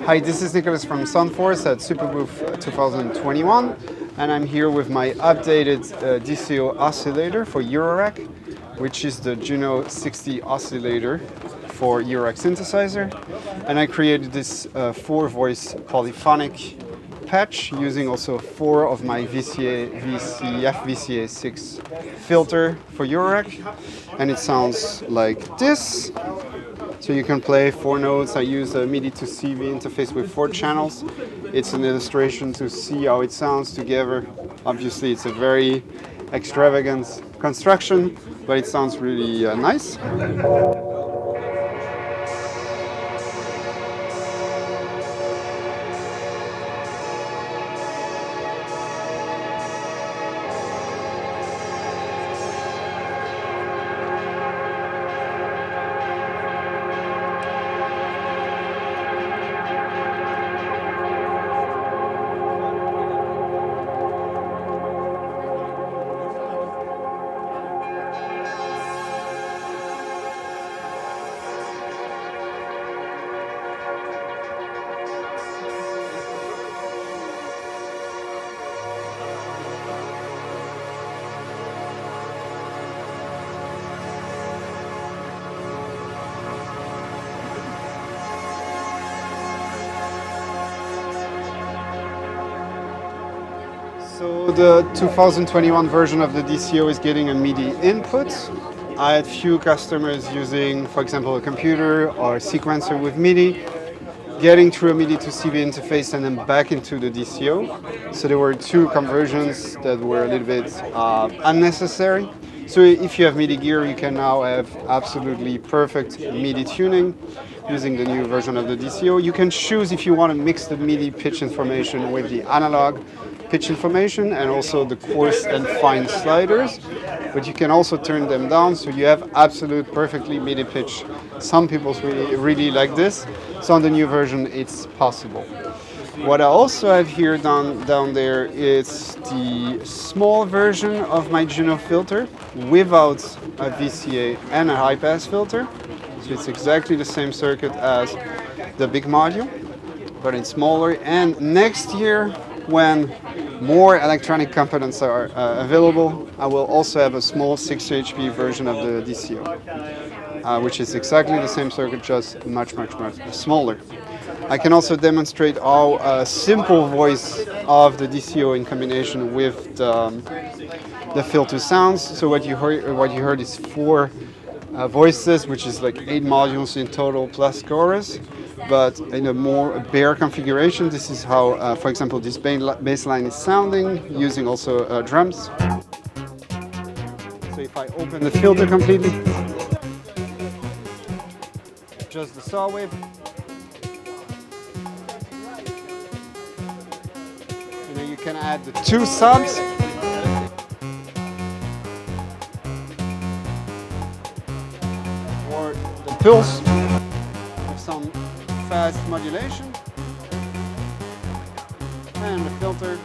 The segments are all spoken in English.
Hi, this is Nicolas from Soundforce at Superbooth 2021, and I'm here with my updated DCO oscillator for eurorack, which is the Juno 60 oscillator for eurorack synthesizer. And I created this 4-voice polyphonic patch using also 4 of my VCA6 filter for eurorack, and it sounds like this. So you can play 4 notes. I use a MIDI to CV interface with 4 channels. It's an illustration to see how it sounds together. Obviously it's a very extravagant construction, but it sounds really nice. So the 2021 version of the DCO is getting a MIDI input. I had few customers using, for example, a computer or a sequencer with MIDI, getting through a MIDI to CV interface and then back into the DCO. So there were 2 conversions that were a little bit unnecessary. So if you have MIDI gear, you can now have absolutely perfect MIDI tuning using the new version of the DCO. You can choose if you want to mix the MIDI pitch information with the analog pitch information and also the coarse and fine sliders, but you can also turn them down so you have absolute perfectly MIDI pitch. Some people really like this, so on the new version it's possible. What I also have here down there is the small version of my Juno filter without a VCA and a high pass filter, so it's exactly the same circuit as the big module, but it's smaller. And next year, when more electronic components are available, I will also have a small 6 HP version of the DCO, which is exactly the same circuit, just much smaller. I can also demonstrate how a simple voice of the DCO in combination with the filter sounds. So what you heard is 4 voices, which is like 8 modules in total plus chorus. But in a more bare configuration, this is how, for example, this bass line is sounding, using also drums. So if I open the filter completely, just the saw wave. And then you can add the 2 subs. Or the pulse with some fast modulation, and the filter.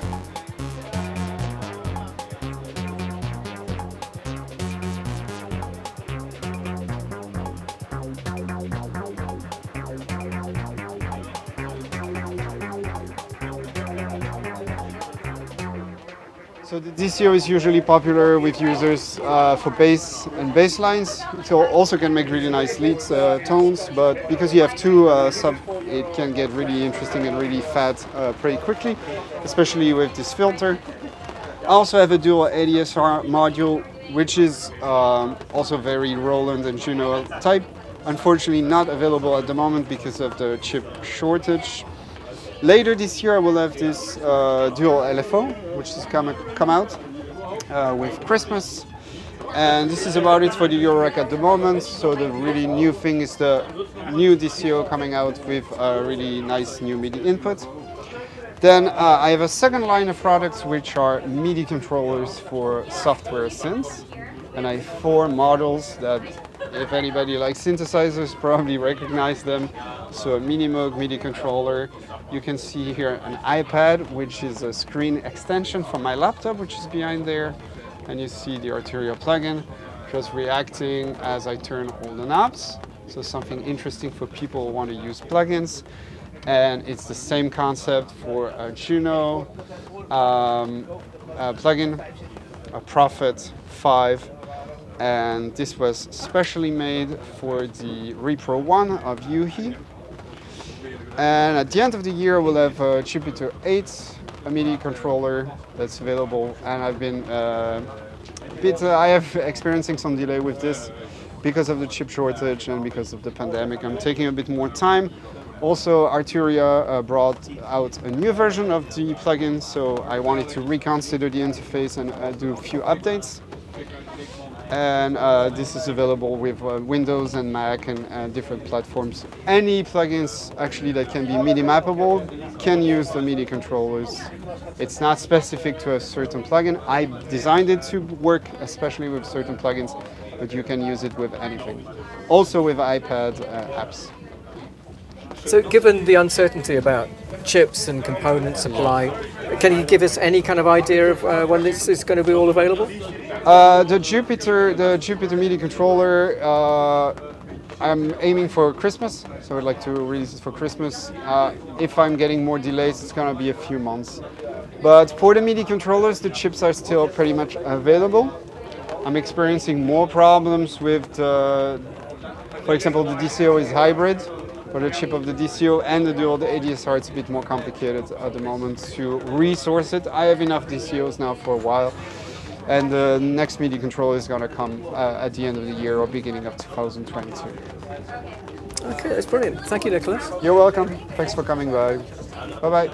So the DCO is usually popular with users for bass and bass lines. It also can make really nice lead tones, but because you have 2 sub, it can get really interesting and really fat pretty quickly, especially with this filter. I also have a dual ADSR module, which is also very Roland and Juno type. Unfortunately not available at the moment because of the chip shortage. Later this year I will have this dual LFO, which has come out with Christmas. And this is about it for the eurorack at the moment. So the really new thing is the new DCO coming out with a really nice new MIDI input. Then I have a second line of products which are MIDI controllers for software synths. And I have 4 models that, if anybody likes synthesizers, probably recognize them. So a Minimoog MIDI controller. You can see here an iPad, which is a screen extension from my laptop, which is behind there. And you see the Arturia plugin just reacting as I turn all the knobs. So something interesting for people who want to use plugins. and it's the same concept for a Juno plugin, a Prophet 5, and this was specially made for the Repro 1 of Yuhi. And at the end of the year, we'll have a Jupiter 8, a MIDI controller that's available, and I've been I have experiencing some delay with this because of the chip shortage and because of the pandemic. I'm taking a bit more time. Also, Arturia brought out a new version of the plugin, so I wanted to reconsider the interface and do a few updates. And this is available with Windows and Mac and different platforms. Any plugins actually that can be MIDI mappable can use the MIDI controllers. It's not specific to a certain plugin. I designed it to work especially with certain plugins, but you can use it with anything. Also with iPad apps. So given the uncertainty about chips and component supply, can you give us any kind of idea of when this is going to be all available? The Jupiter MIDI controller, I'm aiming for Christmas, so I'd like to release it for Christmas. If I'm getting more delays, it's going to be a few months. But for the MIDI controllers, the chips are still pretty much available. I'm experiencing more problems with for example, the DCO is hybrid. For the chip of the DCO and the dual, the ADSR, it's a bit more complicated at the moment to resource it. I have enough DCOs now for a while, and the next MIDI controller is going to come at the end of the year or beginning of 2022. Okay, that's brilliant. Thank you, Nicolas. You're welcome. Thanks for coming by. Bye-bye.